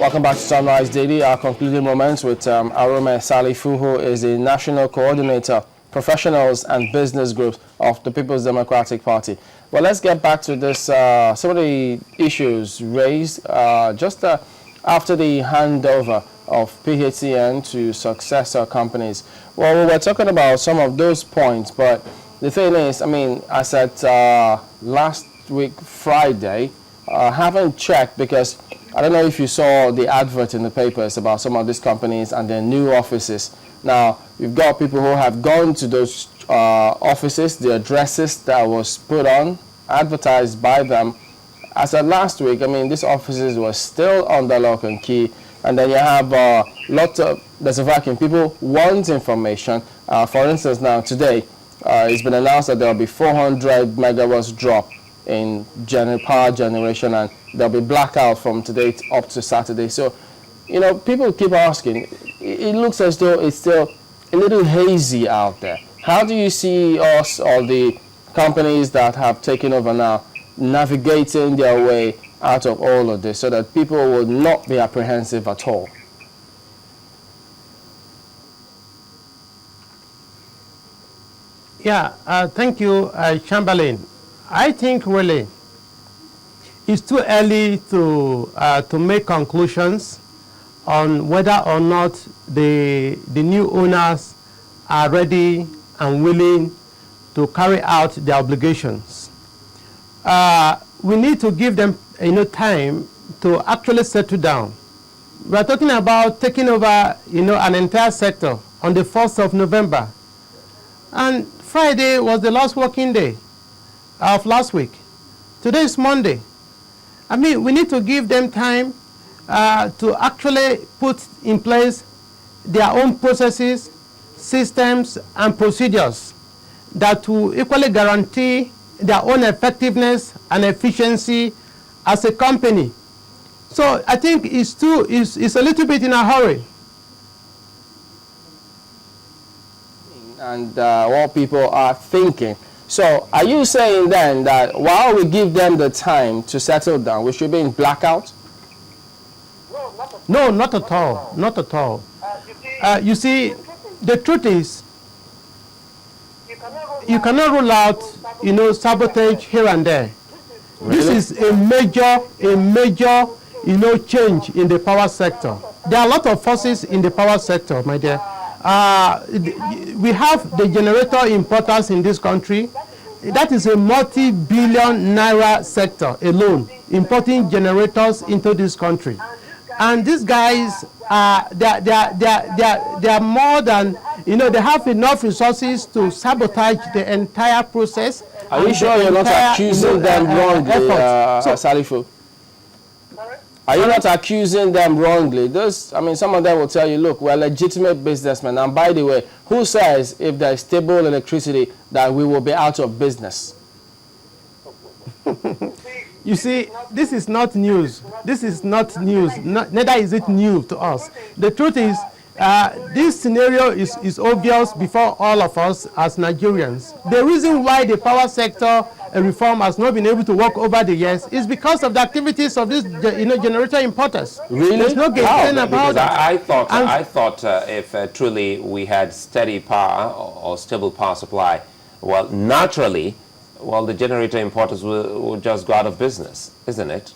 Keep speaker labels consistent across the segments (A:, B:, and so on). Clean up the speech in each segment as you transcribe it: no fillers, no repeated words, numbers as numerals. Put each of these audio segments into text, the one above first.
A: Welcome back to Sunrise Daily. Our concluding moments with Arome Salifu, who is the National Coordinator, Professionals and Business Groups of the People's Democratic Party. Well, let's get back to this, some of the issues raised just after the handover of PHCN to successor companies. Well, we were talking about some of those points, but the thing is, I mean, I said last week, Friday, I haven't checked because I don't know if you saw the advert in the papers about some of these companies and their new offices. Now, you've got people who have gone to those offices, the addresses that was put on, advertised by them. As of last week, I mean, these offices were still under lock and key. And then you have there's a vacuum. People want information. For instance, now today, it's been announced that there will be 400 megawatts drop in power generation, and there'll be blackout from today up to Saturday. So, you know, people keep asking. It looks as though it's still a little hazy out there. How do you see us or the companies that have taken over now navigating their way out of all of this so that people will not be apprehensive at all?
B: Yeah, thank you, Chamberlain. I think really it's too early to make conclusions on whether or not the new owners are ready and willing to carry out their obligations. We need to give them time to actually settle down. We are talking about taking over an entire sector on the 1st of November. And Friday was the last working day of last week. Today is Monday. I mean, we need to give them time to actually put in place their own processes, systems, and procedures that will equally guarantee their own effectiveness and efficiency as a company. So I think it's a little bit in a hurry.
A: And what people are thinking. So are you saying then that while we give them the time to settle down, we should be in blackout?
B: No, not at all. Not at all. You see, the truth is, you cannot rule out, sabotage here and there. Really? This is a major, change in the power sector. There are a lot of forces in the power sector, my dear. We have the generator importers in this country. That is a multi-billion naira sector alone, importing generators into this country. And these guys, they are more than, they have enough resources to sabotage the entire process.
A: Are you sure you're not accusing them wrongly, Salifu? Are you not accusing them wrongly? Some of them will tell you, look, we're legitimate businessmen. And by the way, who says if there is stable electricity that we will be out of business?
B: You see, this is not news. This is not news. Neither is it new to us. The truth is, this scenario is obvious before all of us as Nigerians. The reason why the power sector reform has not been able to work over the years is because of the activities of these generator importers.
A: Really?
B: There's no getting about that.
C: I thought if truly we had steady power or stable power supply, well, naturally, the generator importers will just go out of business, isn't it?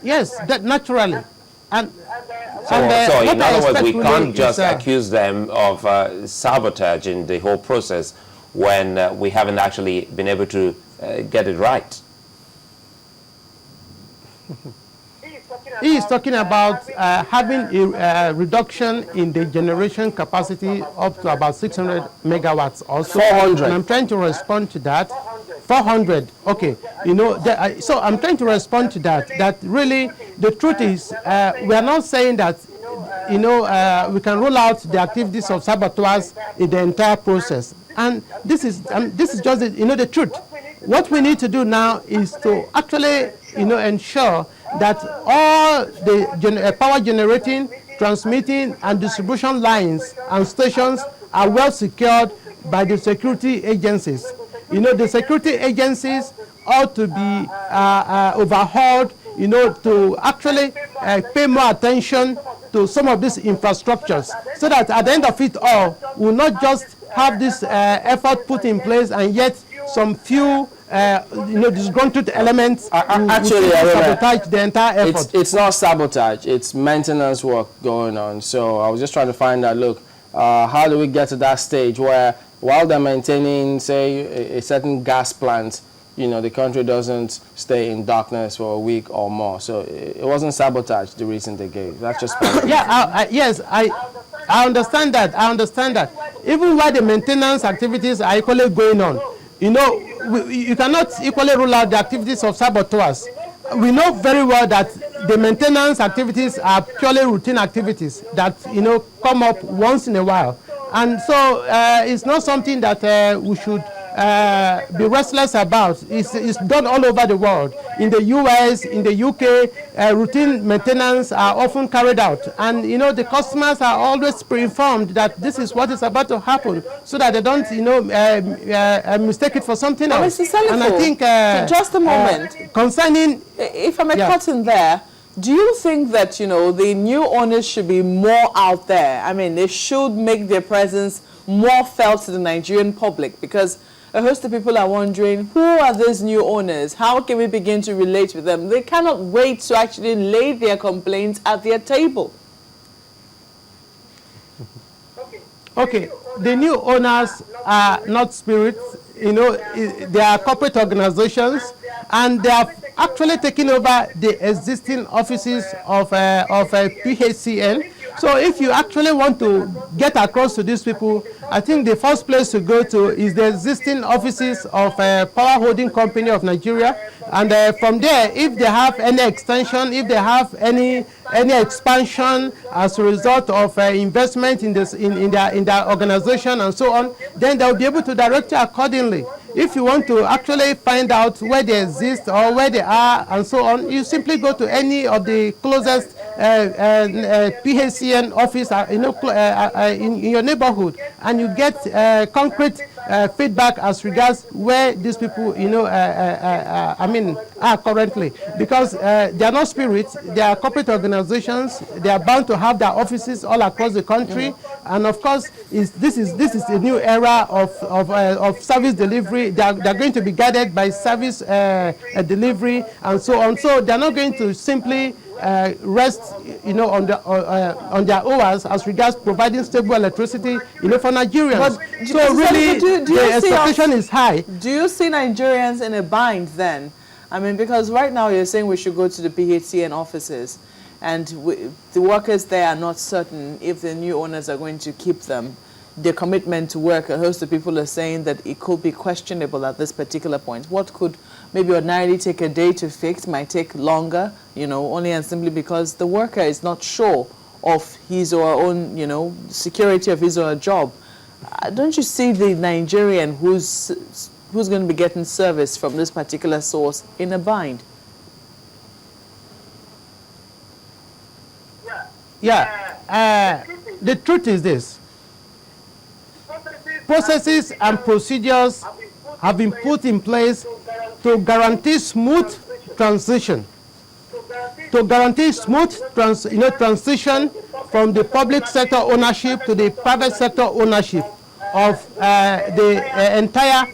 B: Yes, that naturally.
C: So in other words, we can't just accuse them of sabotaging the whole process when we haven't actually been able to get it right.
B: He is talking about having a reduction in the generation capacity up to about 600 megawatts or so.
A: 400.
B: And I'm trying to respond to that. 400, okay. So I'm trying to respond to that, that really the truth is we are not saying that, we can rule out the activities of saboteurs in the entire process. And this is just, the truth. What we need to do now is to actually, ensure that all the power generating, transmitting, and distribution lines and stations are well secured by the security agencies. The security agencies ought to be overhauled to actually pay more attention to some of these infrastructures, so that at the end of it all, we'll not just have this effort put in place, and yet some few disgruntled elements
A: actually
B: sabotage the entire effort.
A: It's not sabotage, it's maintenance work going on. So I was just trying to find out, look, how do we get to that stage where while they're maintaining, say, a certain gas plant, the country doesn't stay in darkness for a week or more. So it wasn't sabotage, the reason they gave. That's just
B: yeah, yes, I understand that. I understand that. Even while the maintenance activities are equally going on, you cannot equally rule out the activities of saboteurs. We know very well that the maintenance activities are purely routine activities that come up once in a while, and so it's not something that we should be restless about. It's done all over the world. In the US, in the UK, routine maintenance are often carried out, and the customers are always pre-informed that this is what is about to happen, so that they don't mistake it for something else.
D: Mr. Salifo,
B: and I think
D: just a moment
B: concerning,
D: if I may cut in there, do you think that the new owners should be more out there? I mean, they should make their presence more felt to the Nigerian public, because a host of people are wondering, who are these new owners? How can we begin to relate with them? They cannot wait to actually lay their complaints at their table.
B: Okay, the new owners are not spirits. They are corporate organizations, and they have actually taken over the existing offices of PHCN. So if you actually want to get across to these people, I think the first place to go to is the existing offices of Power Holding Company of Nigeria. And from there, if they have any extension, if they have any expansion as a result of investment in their organization and so on, then they'll be able to direct you accordingly. If you want to actually find out where they exist or where they are and so on, you simply go to any of the closest PHCN office in your neighborhood, and you get concrete feedback as regards where these people are currently, because they are not spirits. They are corporate organizations. They are bound to have their offices all across the country, and of course this is a new era of service delivery. They are going to be guided by service delivery and so on. So they are not going to simply rest on their oars as regards providing stable electricity for Nigerians.
D: But
B: so really the expectation is high.
D: Do you see Nigerians in a bind then? I mean, because right now you're saying we should go to the PHCN offices, and the workers there are not certain if the new owners are going to keep them. Their commitment to work, a host of people are saying that it could be questionable at this particular point. What could maybe ordinarily take a day to fix might take longer, only and simply because the worker is not sure of his or her own, security of his or her job. Don't you see the Nigerian who's going to be getting service from this particular source in a bind?
B: Yeah, the truth is this. Processes and procedures have been put in place to guarantee smooth transition, transition from the public sector ownership to the private sector ownership of the entire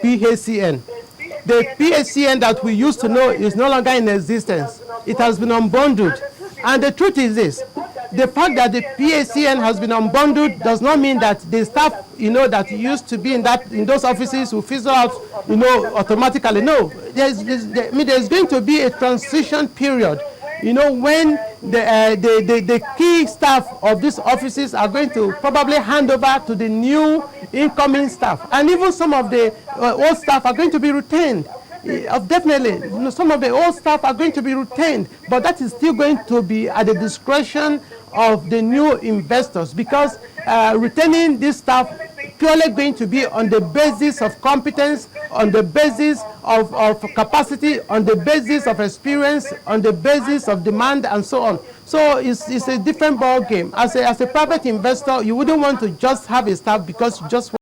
B: PHCN. The PHCN that we used to know is no longer in existence. It has been unbundled. And the truth is this. The fact that the PHCN has been unbundled does not mean that the staff, that used to be in those offices will fizzle out, automatically. No, there's going to be a transition period, when the key staff of these offices are going to probably hand over to the new incoming staff, and even some of the old staff are going to be retained. Definitely, some of the old staff are going to be retained, but that is still going to be at the discretion of the new investors, because retaining this staff purely going to be on the basis of competence, on the basis of capacity, on the basis of experience, on the basis of demand, and so on. So it's a different ball game. As a private investor, you wouldn't want to just have a staff because you just